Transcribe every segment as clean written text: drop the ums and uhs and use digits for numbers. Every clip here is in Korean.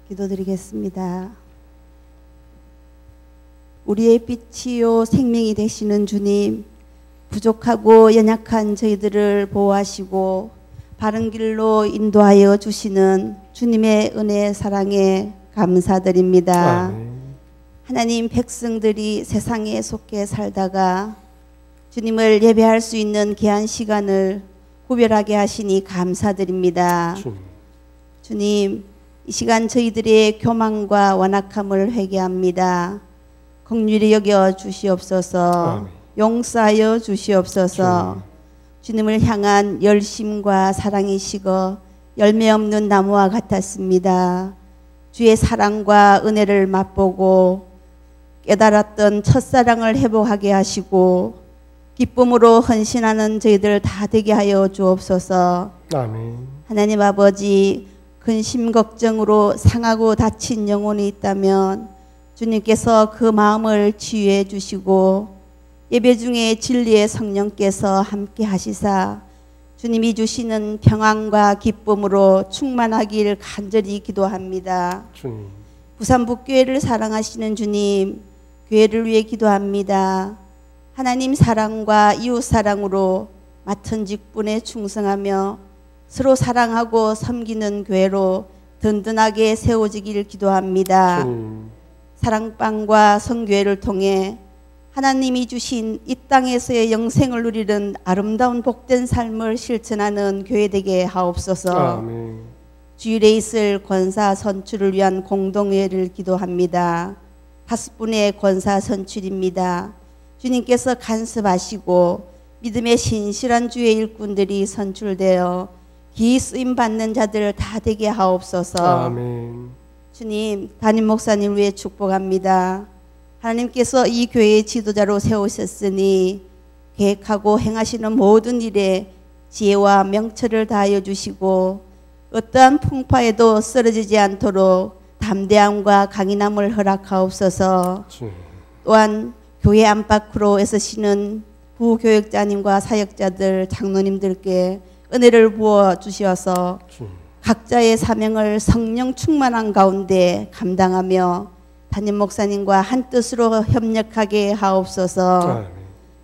기도드리겠습니다. 우리의 빛이요 생명이 되시는 주님, 부족하고 연약한 저희들을 보호하시고 바른 길로 인도하여 주시는 주님의 은혜 사랑에 감사드립니다. 아멘. 하나님, 백성들이 세상에 속해 살다가 주님을 예배할 수 있는 귀한 시간을 구별하게 하시니 감사드립니다. 주님, 이 시간 저희들의 교만과 완악함을 회개합니다. 긍휼히 여겨 주시옵소서. 아멘. 용서하여 주시옵소서. 주님을 향한 열심과 사랑이 식어 열매 없는 나무와 같았습니다. 주의 사랑과 은혜를 맛보고 깨달았던 첫사랑을 회복하게 하시고 기쁨으로 헌신하는 저희들 다 되게 하여 주옵소서. 아멘. 하나님 아버지, 근심 걱정으로 상하고 다친 영혼이 있다면 주님께서 그 마음을 치유해 주시고 예배 중에 진리의 성령께서 함께 하시사 주님이 주시는 평안과 기쁨으로 충만하길 간절히 기도합니다. 주님. 부산북교회를 사랑하시는 주님, 교회를 위해 기도합니다. 하나님 사랑과 이웃 사랑으로 맡은 직분에 충성하며 서로 사랑하고 섬기는 교회로 든든하게 세워지길 기도합니다. 사랑방과 성교회를 통해 하나님이 주신 이 땅에서의 영생을 누리는 아름다운 복된 삶을 실천하는 교회 되게 하옵소서. 아멘. 주일에 있을 권사 선출을 위한 공동회를 기도합니다. 5분의 권사 선출입니다. 주님께서 간섭하시고 믿음의 신실한 주의 일꾼들이 선출되어 기 쓰임 받는 자들 다 되게 하옵소서. 아멘. 주님, 담임 목사님 위해 축복합니다. 하나님께서 이 교회의 지도자로 세우셨으니 계획하고 행하시는 모든 일에 지혜와 명철을 다하여 주시고 어떠한 풍파에도 쓰러지지 않도록 담대함과 강인함을 허락하옵소서. 또한 교회 안팎으로 애쓰시는 부교역자님과 사역자들, 장로님들께 은혜를 부어 주시어서 각자의 사명을 성령 충만한 가운데 감당하며 담임 목사님과 한 뜻으로 협력하게 하옵소서.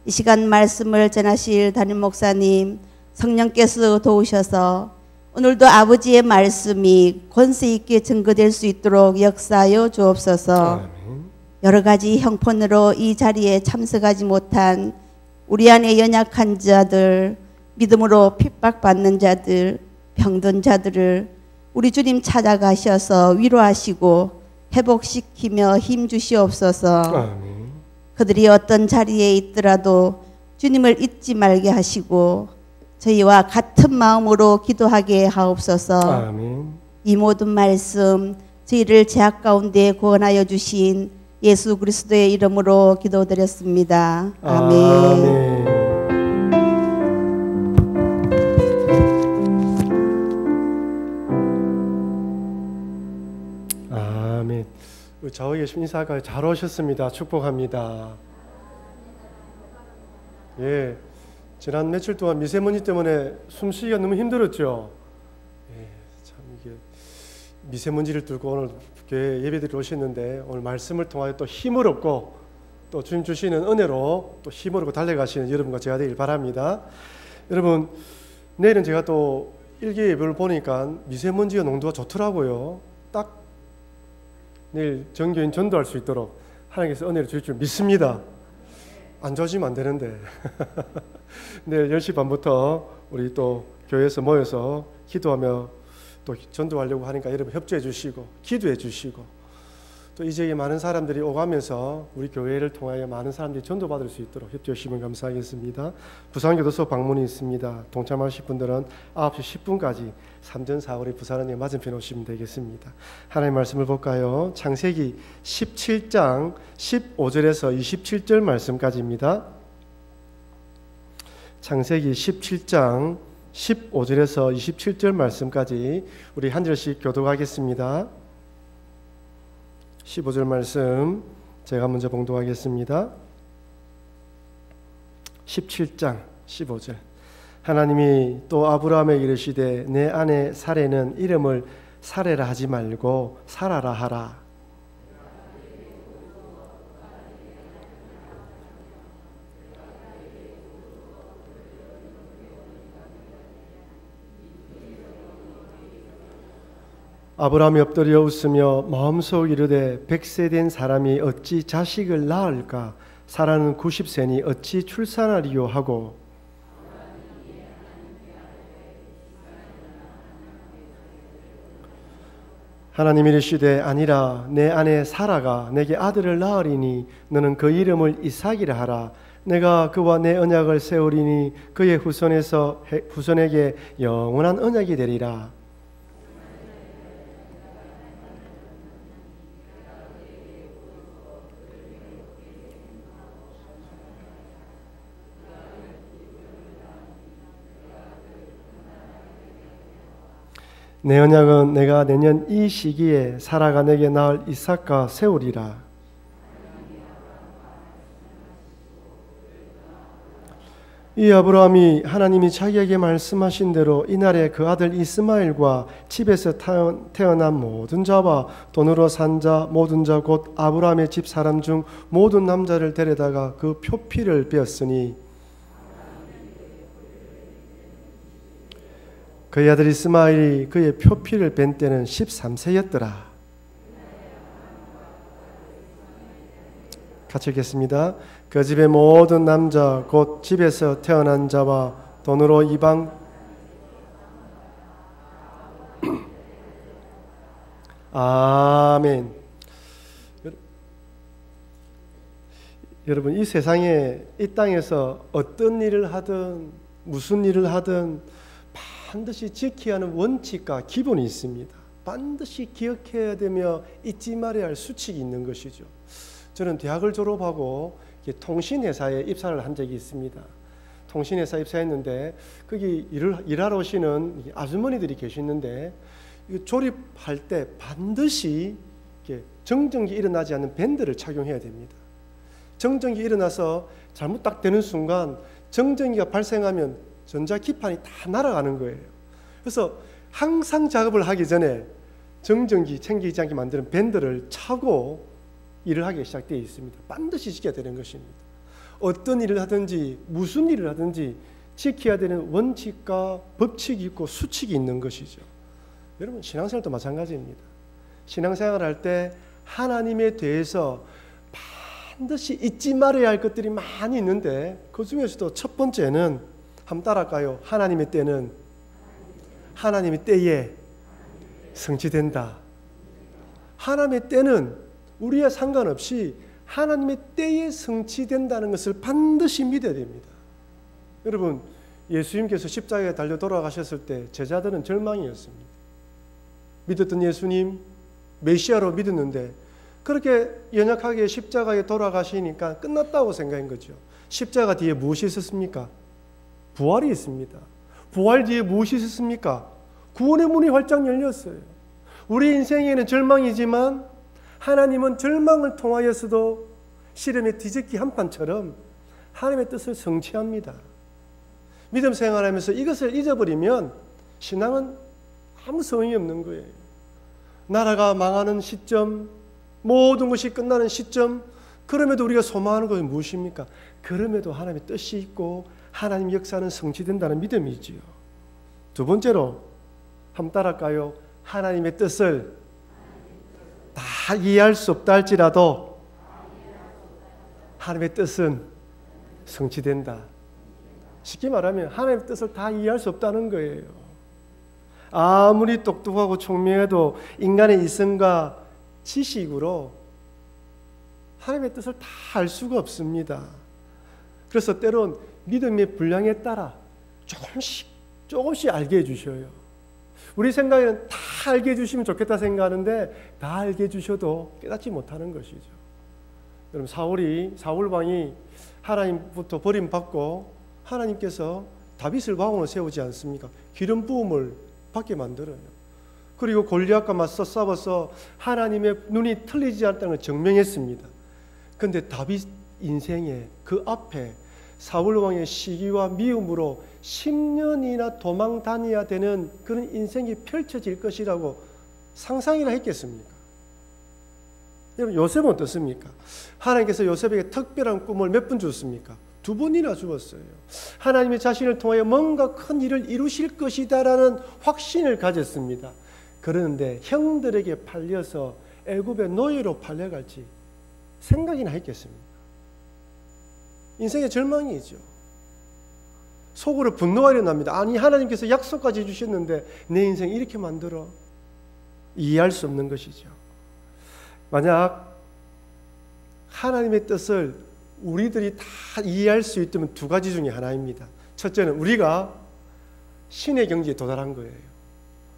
이 시간 말씀을 전하실 담임 목사님, 성령께서 도우셔서 오늘도 아버지의 말씀이 권세 있게 증거될 수 있도록 역사하여 주옵소서. 여러 가지 형편으로 이 자리에 참석하지 못한 우리 안에 연약한 자들, 믿음으로 핍박받는 자들, 병든 자들을 우리 주님 찾아가셔서 위로하시고 회복시키며 힘 주시옵소서. 아멘. 그들이 어떤 자리에 있더라도 주님을 잊지 말게 하시고 저희와 같은 마음으로 기도하게 하옵소서. 아멘. 이 모든 말씀 저희를 죄악 가운데 구원하여 주신 예수 그리스도의 이름으로 기도드렸습니다. 아멘. 아멘. 아멘. 좌우에 계신 인사가 잘 오셨습니다. 축복합니다. 예, 지난 며칠 동안 미세먼지 때문에 숨쉬기가 너무 힘들었죠. 예, 참 이게 미세먼지를 뚫고 오늘 교회 예배드리러 오셨는데 오늘 말씀을 통하여 또 힘을 얻고 또 주님 주시는 은혜로 또 힘을 얻고 달려가시는 여러분과 제가 되길 바랍니다. 여러분, 내일은 제가 또 일기 예보를 보니까 미세먼지가 농도가 좋더라고요. 딱 내일 전교인 전도할 수 있도록 하나님께서 은혜를 주실 줄 믿습니다. 안 좋아지면 안 되는데 내일 10시 반부터 우리 또 교회에서 모여서 기도하며 또 전도하려고 하니까 여러분 협조해 주시고 기도해 주시고 또 이 지역에 많은 사람들이 오가면서 우리 교회를 통하여 많은 사람들이 전도받을 수 있도록 협조해 주시면 감사하겠습니다. 부산교도소 방문이 있습니다. 동참하실 분들은 9시 10분까지 3전 4월의 부산은행 맞은편에 오시면 되겠습니다. 하나님의 말씀을 볼까요? 창세기 17장 15절에서 27절 말씀까지입니다. 창세기 17장 15절에서 27절 말씀까지 우리 한 절씩 교독하겠습니다. 15절 말씀 제가 먼저 봉독하겠습니다. 17장 15절. 하나님이 또 아브라함에게 이르시되 내 아내 사레는 이름을 살해라 하지 말고 살아라 하라. 아브라함이 엎드려 웃으며 마음속 이르되 100세 된 사람이 어찌 자식을 낳을까? 사라는 90세니 어찌 출산하리요 하고 하나님이 이르시되 아니라 내 아내 사라가 내게 아들을 낳으리니 너는 그 이름을 이삭이라 하라. 내가 그와 내 언약을 세우리니 그의 후손에게 영원한 언약이 되리라. 내 언약은 내가 내년 이 시기에 사라가 내게 낳을 이삭과 세우리라. 이 아브라함이 하나님이 자기에게 말씀하신 대로 이날에 그 아들 이스마엘과 집에서 태어난 모든 자와 돈으로 산 자 모든 자 곧 아브라함의 집 사람 중 모든 남자를 데려다가 그 표피를 베었으니 그의 아들 이스마엘이 그의 표피를 벤 때는 13세였더라. 같이 읽겠습니다. 그 집의 모든 남자 곧 집에서 태어난 자와 돈으로 이방 아멘. 여러분, 이 세상에 이 땅에서 어떤 일을 하든 무슨 일을 하든 반드시 지켜야 하는 원칙과 기본이 있습니다. 반드시 기억해야 되며 잊지 말아야 할 수칙이 있는 것이죠. 저는 대학을 졸업하고 통신회사에 입사를 한 적이 있습니다. 통신회사 입사했는데 거기 일하러 오시는 아주머니들이 계시는데 조립할 때 반드시 정전기 일어나지 않는 밴드를 착용해야 됩니다. 정전기 일어나서 잘못 딱 되는 순간 정전기가 발생하면 전자기판이 다 날아가는 거예요. 그래서 항상 작업을 하기 전에 정전기 챙기지 않게 만드는 밴드를 차고 일을 하기 시작되어 있습니다. 반드시 지켜야 되는 것입니다. 어떤 일을 하든지 무슨 일을 하든지 지켜야 되는 원칙과 법칙이 있고 수칙이 있는 것이죠. 여러분, 신앙생활도 마찬가지입니다. 신앙생활을 할 때 하나님에 대해서 반드시 잊지 말아야 할 것들이 많이 있는데 그 중에서도 첫 번째는 한번 따라할까요? 하나님의 때는 하나님의 때에 성취된다. 하나님의 때는 우리와 상관없이 하나님의 때에 성취된다는 것을 반드시 믿어야 됩니다. 여러분, 예수님께서 십자가에 달려 돌아가셨을 때 제자들은 절망이었습니다. 믿었던 예수님, 메시아로 믿었는데 그렇게 연약하게 십자가에 돌아가시니까 끝났다고 생각한 거죠. 십자가 뒤에 무엇이 있었습니까? 부활이 있습니다. 부활 뒤에 무엇이 있었습니까? 구원의 문이 활짝 열렸어요. 우리 인생에는 절망이지만 하나님은 절망을 통하여서도 시름의 뒤집기 한판처럼 하나님의 뜻을 성취합니다. 믿음 생활하면서 이것을 잊어버리면 신앙은 아무 소용이 없는 거예요. 나라가 망하는 시점, 모든 것이 끝나는 시점, 그럼에도 우리가 소망하는 것은 무엇입니까? 그럼에도 하나님의 뜻이 있고 하나님 역사는 성취된다는 믿음이지요. 두 번째로 한번 따라할까요? 하나님의 뜻을 다 이해할 수 없다 할지라도 하나님의 뜻은 성취된다. 쉽게 말하면 하나님의 뜻을 다 이해할 수 없다는 거예요. 아무리 똑똑하고 총명해도 인간의 이성과 지식으로 하나님의 뜻을 다 알 수가 없습니다. 그래서 때론 믿음의 분량에 따라 조금씩 알게 해주셔요. 우리 생각에는 다 알게 해주시면 좋겠다 생각하는데 다 알게 해주셔도 깨닫지 못하는 것이죠. 여러분, 사울 왕이 하나님부터 버림받고 하나님께서 다윗을 왕으로 세우지 않습니까? 기름 부음을 받게 만들어요. 그리고 골리앗과 맞서 싸워서 하나님의 눈이 틀리지 않다는 걸 증명했습니다. 그런데 다윗 인생에 그 앞에 사울 왕의 시기와 미움으로 10년이나 도망 다녀야 되는 그런 인생이 펼쳐질 것이라고 상상이나 했겠습니까? 여러분, 요셉은 어떻습니까? 하나님께서 요셉에게 특별한 꿈을 몇 번 주었습니까? 2번이나 주었어요. 하나님의 자신을 통하여 뭔가 큰 일을 이루실 것이다라는 확신을 가졌습니다. 그런데 형들에게 팔려서 애굽의 노예로 팔려갈지 생각이나 했겠습니까? 인생의 절망이죠. 속으로 분노가 일어납니다. 아니, 하나님께서 약속까지 해주셨는데 내 인생 이렇게 만들어? 이해할 수 없는 것이죠. 만약 하나님의 뜻을 우리들이 다 이해할 수 있다면 2가지 중에 하나입니다. 첫째는 우리가 신의 경지에 도달한 거예요.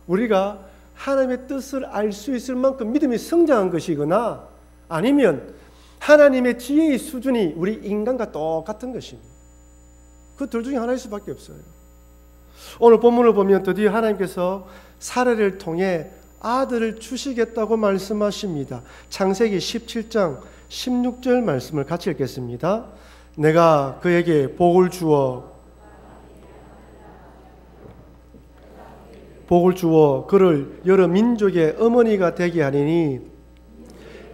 우리가 하나님의 뜻을 알 수 있을 만큼 믿음이 성장한 것이거나, 아니면 하나님의 지혜의 수준이 우리 인간과 똑같은 것입니다. 그 둘 중에 하나일 수밖에 없어요. 오늘 본문을 보면 드디어 하나님께서 사라를 통해 아들을 주시겠다고 말씀하십니다. 창세기 17장 16절 말씀을 같이 읽겠습니다. 내가 그에게 복을 주어 그를 여러 민족의 어머니가 되게 하리니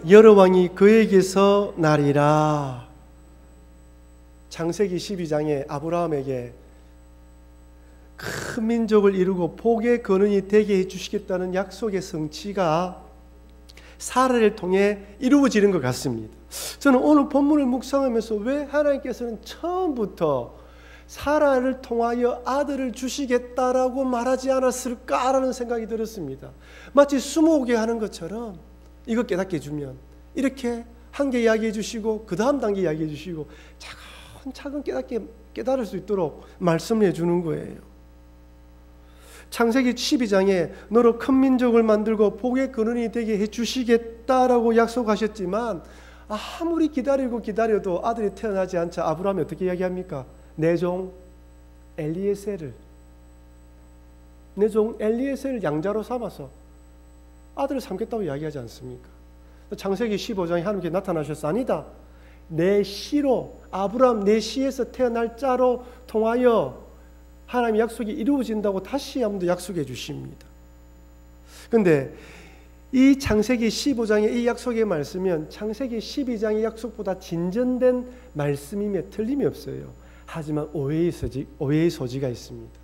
여러 왕이 그에게서 나리라. 창세기 12장에 아브라함에게 큰 민족을 이루고 복의 근원이 되게 해주시겠다는 약속의 성취가 사라를 통해 이루어지는 것 같습니다. 저는 오늘 본문을 묵상하면서 왜 하나님께서는 처음부터 사라를 통하여 아들을 주시겠다라고 말하지 않았을까라는 생각이 들었습니다. 마치 스무고개 하는 것처럼 이거 깨닫게 해주면 이렇게 한 개 이야기해 주시고 그 다음 단계 이야기해 주시고 차근차근 깨달을 수 있도록 말씀을 해주는 거예요. 창세기 12장에 너로 큰 민족을 만들고 복의 근원이 되게 해주시겠다라고 약속하셨지만 아무리 기다려도 아들이 태어나지 않자 아브라함이 어떻게 이야기합니까? 내 종 엘리에셀을 양자로 삼아서 아들을 삼겠다고 이야기하지 않습니까? 창세기 15장에 하나님께 나타나셔서 아니다, 내 씨로, 아브라함 내 씨에서 태어날 자로 통하여 하나님의 약속이 이루어진다고 다시 한 번 더 약속해 주십니다. 그런데 이 창세기 15장의 이 약속의 말씀은 창세기 12장의 약속보다 진전된 말씀임에 틀림이 없어요. 하지만 오해의 소지가 있습니다.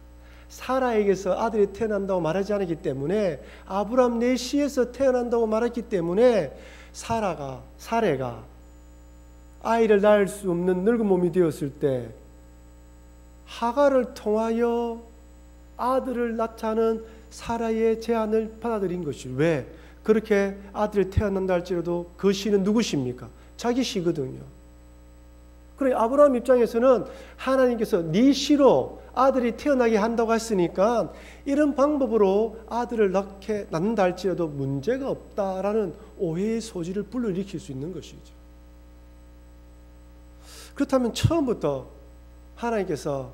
사라에게서 아들이 태어난다고 말하지 않았기 때문에, 아브라함 내 씨에서 태어난다고 말했기 때문에 사례가 아이를 낳을 수 없는 늙은 몸이 되었을 때 하가를 통하여 아들을 낳자는 사라의 제안을 받아들인 것이, 왜? 그렇게 아들이 태어난다 할지라도 그 씨는 누구십니까? 자기 씨거든요. 그래, 아브라함 입장에서는 하나님께서 네 씨로 아들이 태어나게 한다고 했으니까 이런 방법으로 아들을 낳는다 할지라도 문제가 없다라는 오해의 소지를 불러일으킬 수 있는 것이죠. 그렇다면 처음부터 하나님께서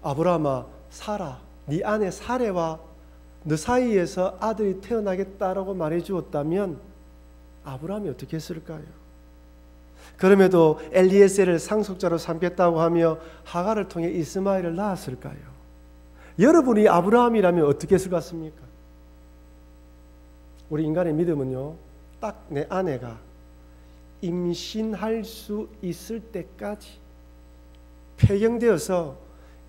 아브라함아, 사라, 네 아내 사레와 너 사이에서 아들이 태어나겠다라고 말해 주었다면 아브라함이 어떻게 했을까요? 그럼에도 엘리에셀을 상속자로 삼겠다고 하며 하가를 통해 이스마엘을 낳았을까요? 여러분이 아브라함이라면 어떻게 했을 것 같습니까? 우리 인간의 믿음은요, 딱 내 아내가 임신할 수 있을 때까지 폐경되어서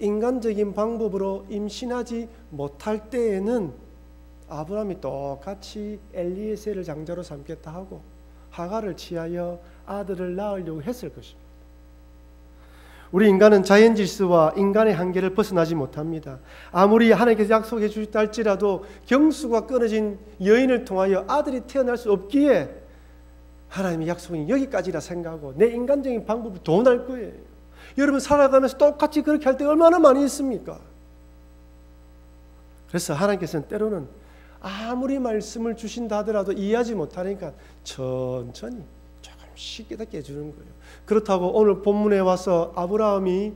인간적인 방법으로 임신하지 못할 때에는 아브라함이 똑같이 엘리에셀을 장자로 삼겠다 하고 하가를 취하여 아들을 낳으려고 했을 것입니다. 우리 인간은 자연 질서와 인간의 한계를 벗어나지 못합니다. 아무리 하나님께서 약속해 주셨다 할지라도 경수가 끊어진 여인을 통하여 아들이 태어날 수 없기에 하나님의 약속이 여기까지라 생각하고 내 인간적인 방법을 도원할 거예요. 여러분 살아가면서 똑같이 그렇게 할 때 얼마나 많이 있습니까? 그래서 하나님께서는 때로는 아무리 말씀을 주신다 하더라도 이해하지 못하니까 천천히 조금씩 깨닫게 해주는 거예요. 그렇다고 오늘 본문에 와서 아브라함이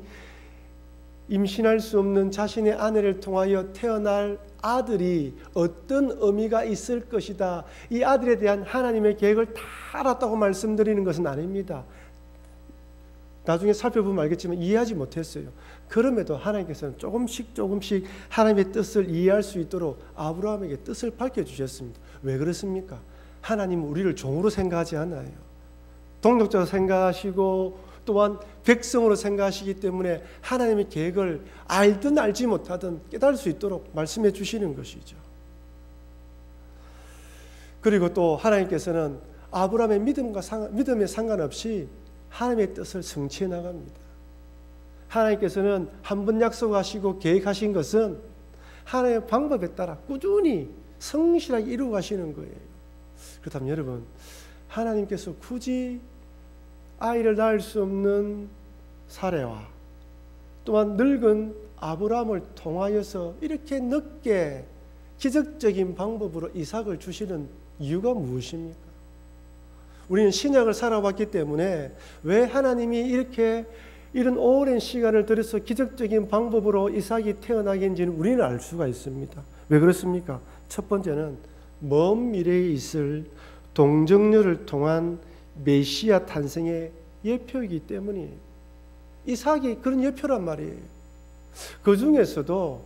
임신할 수 없는 자신의 아내를 통하여 태어날 아들이 어떤 의미가 있을 것이다, 이 아들에 대한 하나님의 계획을 다 알았다고 말씀드리는 것은 아닙니다. 나중에 살펴보면 알겠지만 이해하지 못했어요. 그럼에도 하나님께서는 조금씩 하나님의 뜻을 이해할 수 있도록 아브라함에게 뜻을 밝혀주셨습니다. 왜 그렇습니까? 하나님은 우리를 종으로 생각하지 않아요. 동력자로 생각하시고 또한 백성으로 생각하시기 때문에 하나님의 계획을 알든 알지 못하든 깨달을 수 있도록 말씀해 주시는 것이죠. 그리고 또 하나님께서는 아브라함의 믿음에 상관없이 하나님의 뜻을 성취해 나갑니다. 하나님께서는 한 번 약속하시고 계획하신 것은 하나님의 방법에 따라 꾸준히 성실하게 이루어 가시는 거예요. 그렇다면 여러분, 하나님께서 굳이 아이를 낳을 수 없는 사례와 또한 늙은 아브라함을 통하여서 이렇게 늦게 기적적인 방법으로 이삭을 주시는 이유가 무엇입니까? 우리는 신약을 살아왔기 때문에 왜 하나님이 이런 오랜 시간을 들여서 기적적인 방법으로 이삭이 태어나게 했는지는 우리는 알 수가 있습니다. 왜 그렇습니까? 첫 번째는 먼 미래에 있을 동정녀를 통한 메시아 탄생의 예표이기 때문이에요. 이삭이 그런 예표란 말이에요. 그 중에서도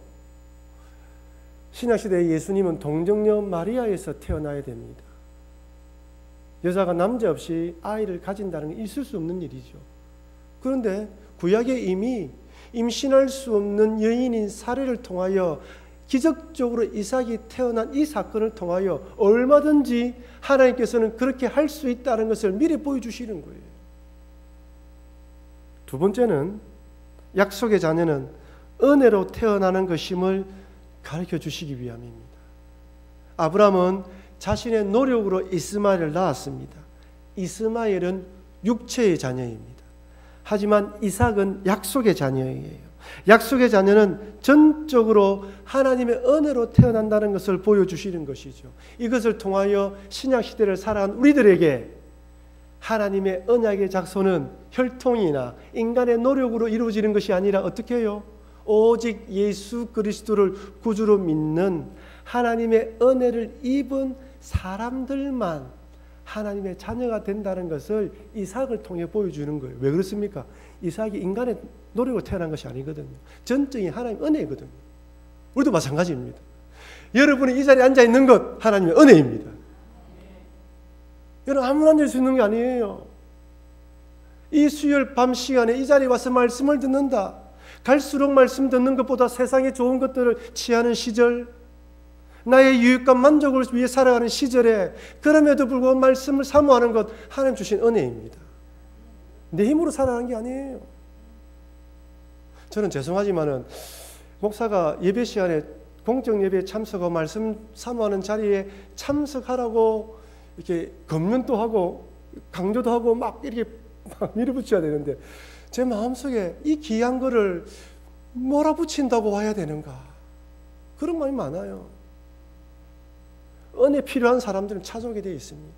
신약시대의 예수님은 동정녀 마리아에서 태어나야 됩니다. 여자가 남자 없이 아이를 가진다는 건 있을 수 없는 일이죠. 그런데 구약에 이미 임신할 수 없는 여인인 사례를 통하여 기적적으로 이삭이 태어난 이 사건을 통하여 얼마든지 하나님께서는 그렇게 할 수 있다는 것을 미리 보여주시는 거예요. 두 번째는 약속의 자녀는 은혜로 태어나는 것임을 가르쳐 주시기 위함입니다. 아브라함은 자신의 노력으로 이스마엘을 낳았습니다. 이스마엘은 육체의 자녀입니다. 하지만 이삭은 약속의 자녀예요. 약속의 자녀는 전적으로 하나님의 은혜로 태어난다는 것을 보여주시는 것이죠. 이것을 통하여 신약시대를 살아간 우리들에게 하나님의 언약의 작소는 혈통이나 인간의 노력으로 이루어지는 것이 아니라 어떻게 해요? 오직 예수 그리스도를 구주로 믿는 하나님의 은혜를 입은 사람들만 하나님의 자녀가 된다는 것을 이삭을 통해 보여주는 거예요. 왜 그렇습니까? 이삭이 인간의 노력으로 태어난 것이 아니거든요. 전적인 하나님의 은혜거든요. 우리도 마찬가지입니다. 여러분이 이 자리에 앉아 있는 것 하나님의 은혜입니다. 여러분 아무나 앉을 수 있는 게 아니에요. 이 수요일 밤 시간에 이 자리에 와서 말씀을 듣는다. 갈수록 말씀 듣는 것보다 세상의 좋은 것들을 취하는 시절, 나의 유익과 만족을 위해 살아가는 시절에 그럼에도 불구하고 말씀을 사모하는 것 하나님 주신 은혜입니다. 내 힘으로 살아가는 게 아니에요. 저는 죄송하지만은 목사가 예배 시간에 공적 예배에 참석하고 말씀 사모하는 자리에 참석하라고 이렇게 검문도 하고 강조도 하고 막 이렇게 밀어붙여야 되는데 제 마음속에 이 귀한 거를 몰아붙인다고 와야 되는가? 그런 마음이 많아요. 은혜 필요한 사람들은 찾아오게 되어 있습니다.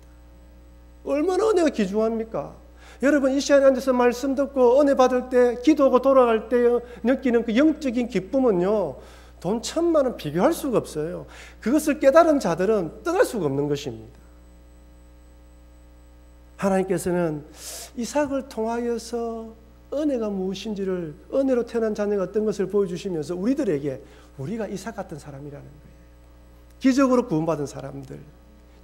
얼마나 은혜가 귀중합니까? 여러분 이 시간에 앉아서 말씀 듣고 은혜 받을 때 기도하고 돌아갈 때 느끼는 그 영적인 기쁨은요, 돈 1,000만 원 비교할 수가 없어요. 그것을 깨달은 자들은 떠날 수가 없는 것입니다. 하나님께서는 이삭을 통하여서 은혜가 무엇인지를, 은혜로 태어난 자녀가 어떤 것을 보여주시면서 우리들에게 우리가 이삭 같은 사람이라는 거예요. 기적으로 구원받은 사람들,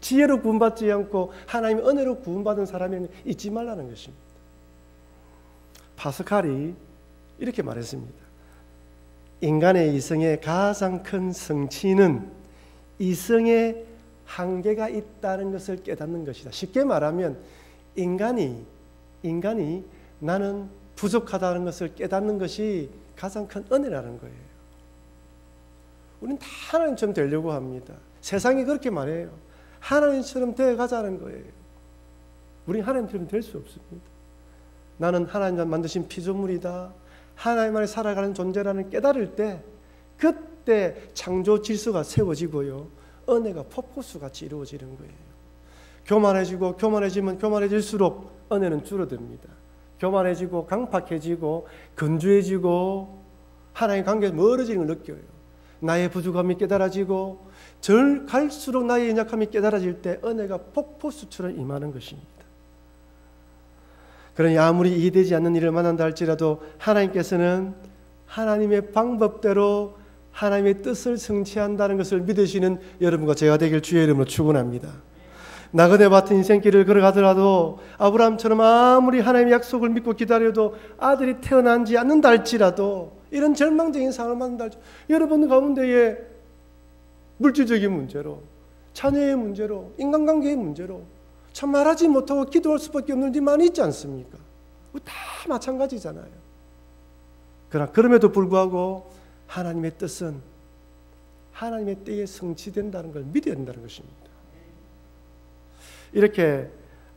지혜로 구원받지 않고 하나님의 은혜로 구원받은 사람이 잊지 말라는 것입니다. 파스칼이 이렇게 말했습니다. 인간의 이성의 가장 큰 성취는 이성의 한계가 있다는 것을 깨닫는 것이다. 쉽게 말하면 인간이 나는 부족하다는 것을 깨닫는 것이 가장 큰 은혜라는 거예요. 우리는 다 하나님처럼 되려고 합니다. 세상이 그렇게 말해요. 하나님처럼 되어가자는 거예요. 우리는 하나님처럼 될 수 없습니다. 나는 하나님 만드신 피조물이다. 하나님 안에 살아가는 존재라는 깨달을 때 그때 창조 질서가 세워지고요. 은혜가 폭포수같이 이루어지는 거예요. 교만해지면 교만해질수록 은혜는 줄어듭니다. 교만해지고 강팍해지고 건조해지고 하나님의 관계에서 멀어지는 걸 느껴요. 나의 부족함이 깨달아지고 갈수록 나의 연약함이 깨달아질 때 은혜가 폭포수처럼 임하는 것입니다. 그러니 아무리 이해되지 않는 일을 만난다 할지라도 하나님께서는 하나님의 방법대로 하나님의 뜻을 성취한다는 것을 믿으시는 여러분과 제가 되길 주의 이름으로 축원합니다. 나그네 같은 인생길을 걸어가더라도 아브라함처럼 아무리 하나님의 약속을 믿고 기다려도 아들이 태어나지 않는다 할지라도, 이런 절망적인 상황을 만난다 할지라도, 여러분 가운데에 물질적인 문제로, 자녀의 문제로, 인간관계의 문제로 참 말하지 못하고 기도할 수밖에 없는 일이 많이 있지 않습니까? 다 마찬가지잖아요. 그러나 그럼에도 불구하고 하나님의 뜻은 하나님의 때에 성취된다는 걸 믿어야 된다는 것입니다. 이렇게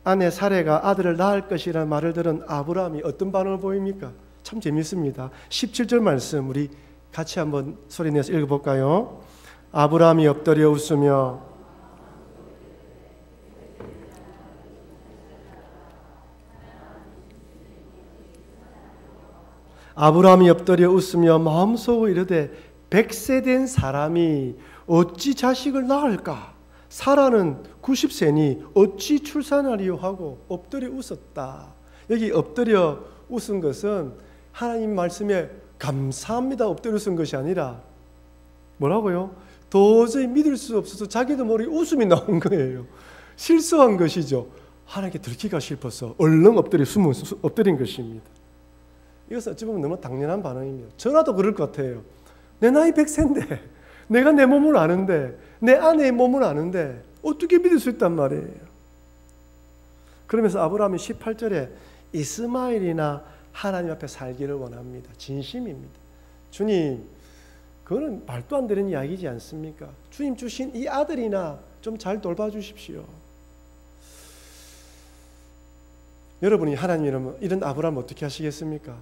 아내 사레가 아들을 낳을 것이라는 말을 들은 아브라함이 어떤 반응을 보입니까? 참 재밌습니다. 17절 말씀 우리 같이 한번 소리내서 읽어볼까요? 아브라함이 엎드려 웃으며 마음속으로 이르되 100세 된 사람이 어찌 자식을 낳을까? 사라는 90세니 어찌 출산하리요 하고 엎드려 웃었다. 여기 엎드려 웃은 것은 하나님 말씀에 감사합니다 엎드려 웃은 것이 아니라 뭐라고요? 도저히 믿을 수 없어서 자기도 모르게 웃음이 나온 거예요. 실수한 것이죠. 하나님께 들키기가 싶어서 얼른 엎드린 것입니다. 이것은 어찌 보면 너무 당연한 반응입니다. 저라도 그럴 것 같아요. 내 나이 100세인데 내가 내 몸을 아는데, 내 아내의 몸을 아는데 어떻게 믿을 수 있단 말이에요. 그러면서 아브라함이 18절에 이스마엘이나 하나님 앞에 살기를 원합니다. 진심입니다. 주님, 그거는 말도 안 되는 이야기지 않습니까? 주님 주신 이 아들이나 좀 잘 돌봐주십시오. 여러분이 하나님 이런 아브라함 어떻게 하시겠습니까?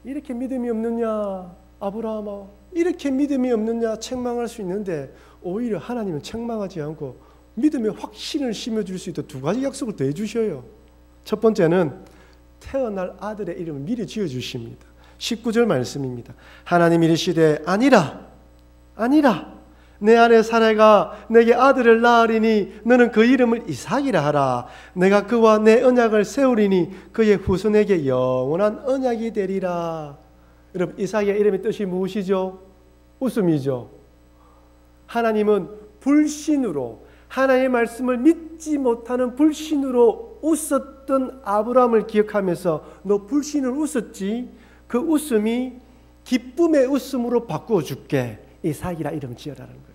이렇게 믿음이 없느냐 아브라함아, 이렇게 믿음이 없느냐 책망할 수 있는데, 오히려 하나님은 책망하지 않고 믿음의 확신을 심어줄 수 있도록 두 가지 약속을 더 해주셔요. 첫 번째는 태어날 아들의 이름을 미리 지어주십니다. 19절 말씀입니다. 하나님 이르시되 아니라 내 아내 사레가 내게 아들을 낳으리니 너는 그 이름을 이삭이라 하라. 내가 그와 내 언약을 세우리니 그의 후손에게 영원한 언약이 되리라. 여러분, 이삭의 이름의 뜻이 무엇이죠? 웃음이죠. 하나님은 불신으로, 하나님의 말씀을 믿지 못하는 불신으로 웃었던 아브라함을 기억하면서 너 불신으로 웃었지? 그 웃음이 기쁨의 웃음으로 바꾸어 줄게. 이삭이라 이름 지어라는 거예요.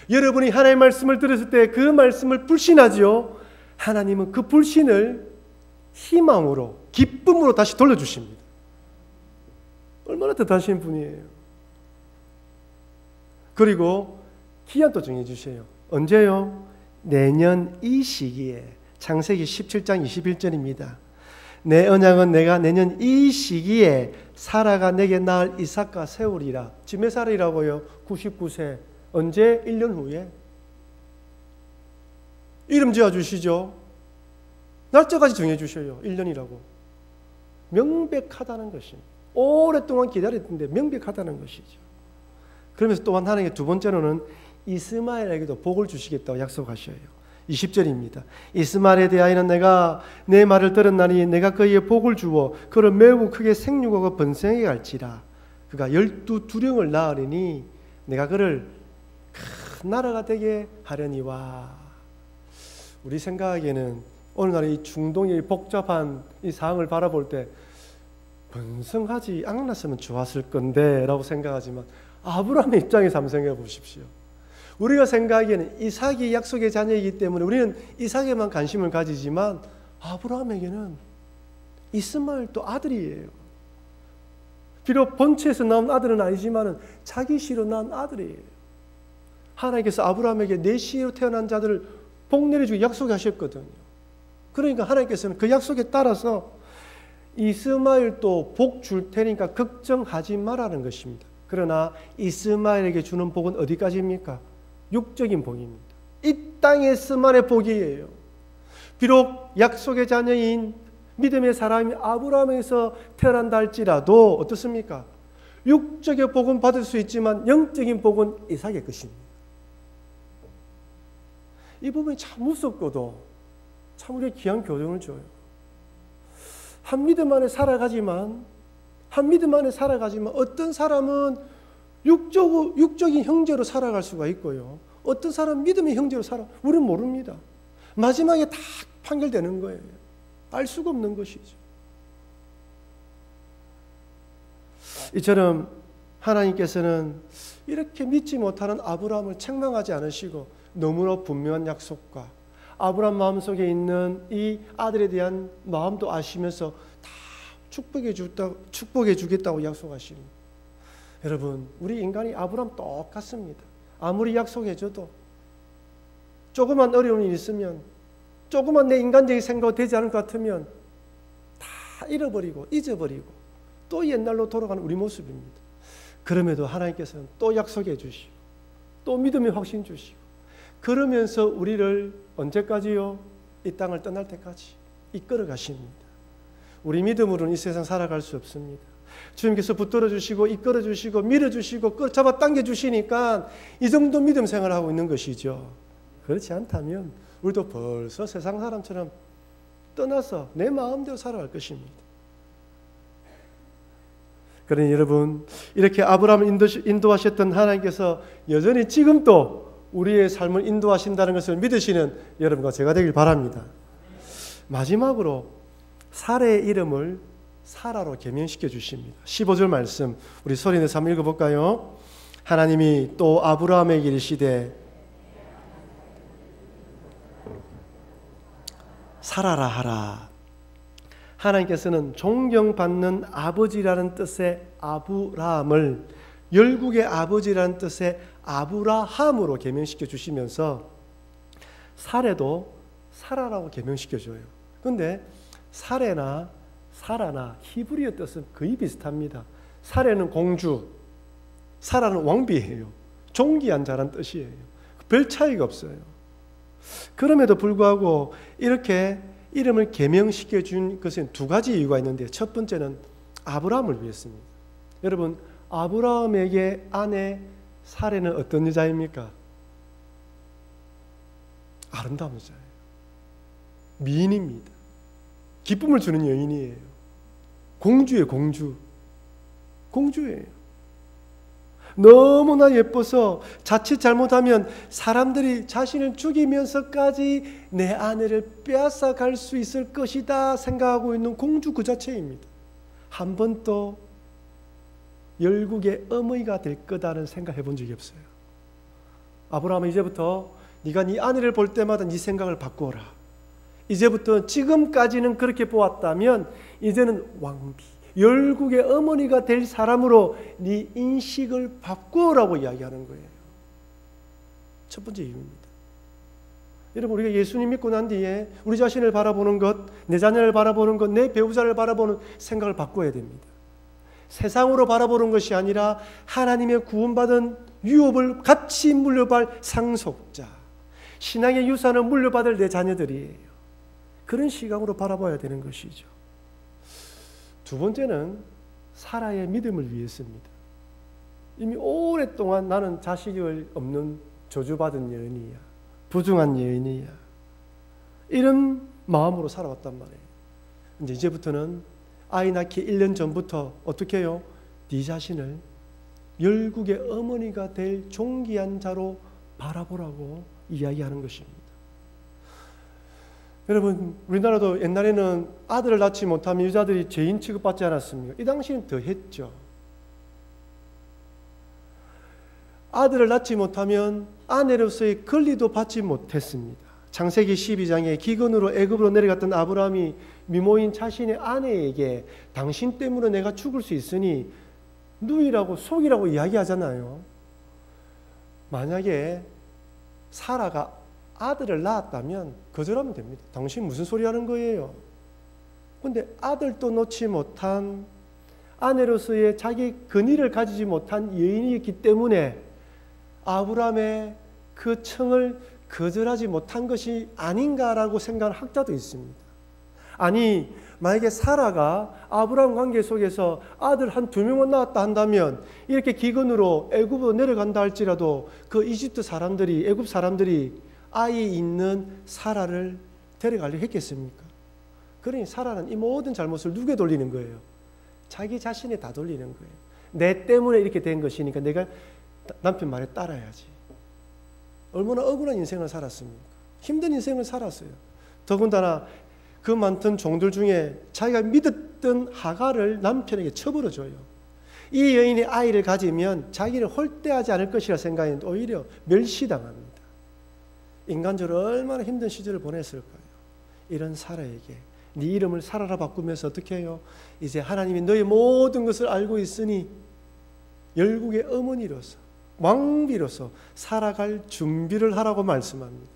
여러분이 하나님의 말씀을 들었을 때 그 말씀을 불신하죠. 하나님은 그 불신을 희망으로, 기쁨으로 다시 돌려주십니다. 얼마나 대단하신 분이에요. 그리고 기한도 정해주세요. 언제요? 내년 이 시기에. 창세기 17장 21절입니다. 내 언약은 내가 내년 이 시기에 사라가 내게 낳을 이삭과 세우리라. 지금 몇 살이라고요? 99세. 언제? 1년 후에. 이름 지어주시죠. 날짜까지 정해주셔요. 1년이라고. 명백하다는 것입니다. 오랫동안 기다렸는데 명백하다는 것이죠. 그러면서 또한 하나님께 두 번째로는 이스마엘에게도 복을 주시겠다고 약속하셔요. 20절입니다. 이스마엘에 대하여는 내가 내 말을 들었나니 내가 그에게 복을 주어 그를 매우 크게 생육하고 번성하게 할지라. 그가 12두령을 낳으리니 내가 그를 큰 나라가 되게 하려니와. 우리 생각에는 오늘날 이 중동의 복잡한 이 상황을 바라볼 때 번성하지 않았으면 좋았을 건데 라고 생각하지만, 아브라함의 입장에서 한번 생각해 보십시오. 우리가 생각하기에는 이삭이 약속의 자녀이기 때문에 우리는 이삭에만 관심을 가지지만, 아브라함에게는 이스마엘도 아들이에요. 비록 본체에서 나온 아들은 아니지만 자기 씨로 낳은 아들이에요. 하나님께서 아브라함에게 내 씨로 태어난 자들을 복 내려주고 약속하셨거든요. 그러니까 하나님께서는 그 약속에 따라서 이스마엘도 복 줄 테니까 걱정하지 말라는 것입니다. 그러나 이스마엘에게 주는 복은 어디까지입니까? 육적인 복입니다. 이 땅에서만의 복이에요. 비록 약속의 자녀인 믿음의 사람이 아브라함에서 태어난다 할지라도 어떻습니까? 육적의 복은 받을 수 있지만 영적인 복은 이삭의 것입니다. 이 부분이 참 무섭고도 참 우리에게 귀한 교훈을 줘요. 한 믿음 안에 살아가지만 한 믿음 안에 살아가지만 어떤 사람은 육적인 형제로 살아갈 수가 있고요. 어떤 사람은 믿음의 형제로 우리는 모릅니다. 마지막에 다 판결되는 거예요. 알 수가 없는 것이죠. 이처럼 하나님께서는 이렇게 믿지 못하는 아브라함을 책망하지 않으시고 너무나 분명한 약속과 아브라함 마음속에 있는 이 아들에 대한 마음도 아시면서 다 축복해 주겠다고 약속하십니다. 여러분, 우리 인간이 아브라함 똑같습니다. 아무리 약속해줘도 조그만 어려움이 있으면, 조그만 내 인간적인 생각이 되지 않을 것 같으면 다 잃어버리고 잊어버리고 또 옛날로 돌아가는 우리 모습입니다. 그럼에도 하나님께서는 또 약속해 주시고 또 믿음의 확신 주시고, 그러면서 우리를 언제까지요? 이 땅을 떠날 때까지 이끌어 가십니다. 우리 믿음으로는 이 세상 살아갈 수 없습니다. 주님께서 붙들어 주시고 이끌어 주시고 밀어 주시고 잡아 당겨 주시니까 이 정도 믿음 생활을 하고 있는 것이죠. 그렇지 않다면 우리도 벌써 세상 사람처럼 떠나서 내 마음대로 살아갈 것입니다. 그러니 여러분, 이렇게 아브라함을 인도하셨던 하나님께서 여전히 지금도 우리의 삶을 인도하신다는 것을 믿으시는 여러분과 제가 되길 바랍니다. 마지막으로 사라의 이름을 사라로 개명시켜 주십니다. 15절 말씀 우리 소리내서 한번 읽어볼까요? 하나님이 또 아브라함에게 이르시되 사라라 하라. 하나님께서는 존경받는 아버지라는 뜻의 아브라함을 열국의 아버지라는 뜻의 아브라함으로 개명시켜 주시면서 사레도 사라라고 개명시켜 줘요. 그런데 사레나 사라나 히브리어 뜻은 거의 비슷합니다. 사레는 공주, 사라는 왕비예요. 존귀한 자란 뜻이에요. 별 차이가 없어요. 그럼에도 불구하고 이렇게 이름을 개명시켜 준 것은 두 가지 이유가 있는데, 첫 번째는 아브라함을 위해서입니다. 여러분, 아브라함에게 아내 사레는 어떤 여자입니까? 아름다운 여자예요. 미인입니다. 기쁨을 주는 여인이에요. 공주예요, 공주. 공주예요. 너무나 예뻐서 자칫 잘못하면 사람들이 자신을 죽이면서까지 내 아내를 빼앗아 갈 수 있을 것이다 생각하고 있는 공주 그 자체입니다. 한 번도 열국의 어머니가 될 거다는 생각해 본 적이 없어요. 아브라함은 이제부터 네가 네 아내를 볼 때마다 네 생각을 바꾸어라. 이제부터 지금까지는 그렇게 보았다면 이제는 왕비, 열국의 어머니가 될 사람으로 네 인식을 바꾸어라고 이야기하는 거예요. 첫 번째 이유입니다. 여러분, 우리가 예수님 믿고 난 뒤에 우리 자신을 바라보는 것, 내 자녀를 바라보는 것, 내 배우자를 바라보는 생각을 바꿔야 됩니다. 세상으로 바라보는 것이 아니라 하나님의 구원받은 유업을 같이 물려받을 상속자, 신앙의 유산을 물려받을 내 자녀들이에요. 그런 시각으로 바라봐야 되는 것이죠. 두 번째는 사라의 믿음을 위해서입니다. 이미 오랫동안 나는 자식이 없는 저주받은 여인이야, 부중한 여인이야, 이런 마음으로 살아왔단 말이에요. 이제부터는 아이 낳기 1년 전부터 어떻게 해요? 네 자신을 열국의 어머니가 될 존귀한 자로 바라보라고 이야기하는 것입니다. 여러분, 우리나라도 옛날에는 아들을 낳지 못하면 여자들이 죄인 취급받지 않았습니까? 이 당시는 더 했죠. 아들을 낳지 못하면 아내로서의 권리도 받지 못했습니다. 창세기 12장에 기근으로 애굽으로 내려갔던 아브라함이 미모인 자신의 아내에게 당신 때문에 내가 죽을 수 있으니 누이라고 속이라고 이야기하잖아요. 만약에 사라가 아들을 낳았다면 거절하면 됩니다. 당신 무슨 소리 하는 거예요? 그런데 아들도 놓지 못한 아내로서의 자기 권위를 가지지 못한 여인이었기 때문에 아브라함의 그 청을 거절하지 못한 것이 아닌가라고 생각하는 학자도 있습니다. 아니, 만약에 사라가 아브라함 관계 속에서 아들 한 2명만 낳았다 한다면 이렇게 기근으로 애굽으로 내려간다 할지라도 그 이집트 사람들이, 애굽 사람들이 아이 있는 사라를 데려가려 했겠습니까? 그러니 사라는 이 모든 잘못을 누구에 돌리는 거예요? 자기 자신에 다 돌리는 거예요. 내 때문에 이렇게 된 것이니까 내가 남편 말에 따라야지. 얼마나 억울한 인생을 살았습니까? 힘든 인생을 살았어요. 더군다나 그 많던 종들 중에 자기가 믿었던 하갈을 남편에게 쳐버려줘요. 이 여인이 아이를 가지면 자기를 홀대하지 않을 것이라 생각했는데 오히려 멸시당합니다. 인간적으로 얼마나 힘든 시절을 보냈을까요? 이런 사라에게 네 이름을 사라라 바꾸면서 어떻게 해요? 이제 하나님이 너의 모든 것을 알고 있으니 열국의 어머니로서 왕비로서 살아갈 준비를 하라고 말씀합니다.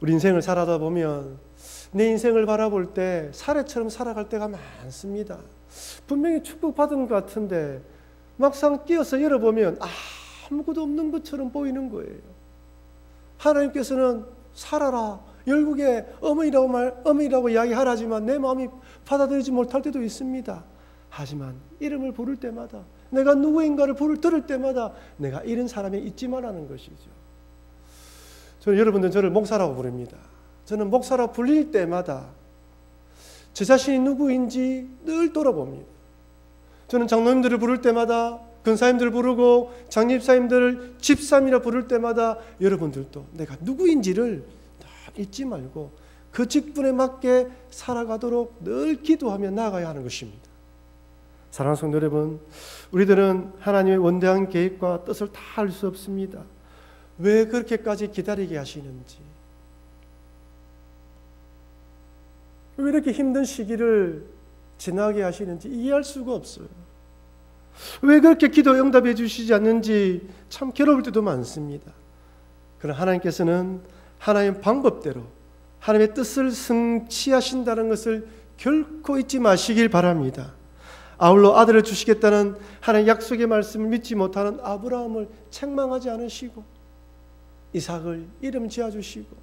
우리 인생을 살아다 보면 내 인생을 바라볼 때 사례처럼 살아갈 때가 많습니다. 분명히 축복받은 것 같은데 막상 끼어서 열어보면 아무것도 없는 것처럼 보이는 거예요. 하나님께서는 살아라, 열국의 어머니라고 이야기하라지만 내 마음이 받아들이지 못할 때도 있습니다. 하지만 이름을 부를 때마다, 내가 누구인가를 들을 때마다 내가 이런 사람이 있지 말라는 것이죠. 저는 여러분들 저를 목사라고 부릅니다. 저는 목사라고 불릴 때마다 제 자신이 누구인지 늘 돌아봅니다. 저는 장로님들을 부를 때마다, 근사님들을 부르고 장집사님들을 집사님이라 부를 때마다 여러분들도 내가 누구인지를 다 잊지 말고 그 직분에 맞게 살아가도록 늘 기도하며 나아가야 하는 것입니다. 사랑하는 성도 여러분, 우리들은 하나님의 원대한 계획과 뜻을 다 알 수 없습니다. 왜 그렇게까지 기다리게 하시는지, 왜 이렇게 힘든 시기를 지나게 하시는지 이해할 수가 없어요. 왜 그렇게 기도 응답해 주시지 않는지 참 괴로울 때도 많습니다. 그러나 하나님께서는 하나님의 방법대로 하나님의 뜻을 성취하신다는 것을 결코 잊지 마시길 바랍니다. 아울러 아들을 주시겠다는 하나님의 약속의 말씀을 믿지 못하는 아브라함을 책망하지 않으시고 이삭을 이름 지어주시고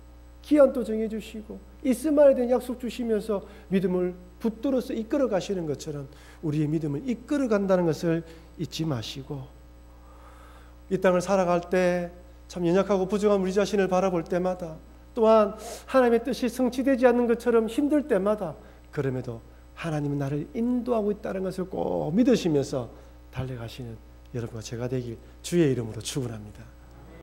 기한도 정해주시고 이스마엘에 대한 약속 주시면서 믿음을 붙들어서 이끌어 가시는 것처럼 우리의 믿음을 이끌어 간다는 것을 잊지 마시고, 이 땅을 살아갈 때 참 연약하고 부족한 우리 자신을 바라볼 때마다, 또한 하나님의 뜻이 성취되지 않는 것처럼 힘들 때마다, 그럼에도 하나님은 나를 인도하고 있다는 것을 꼭 믿으시면서 달려가시는 여러분과 제가 되길 주의 이름으로 축원합니다.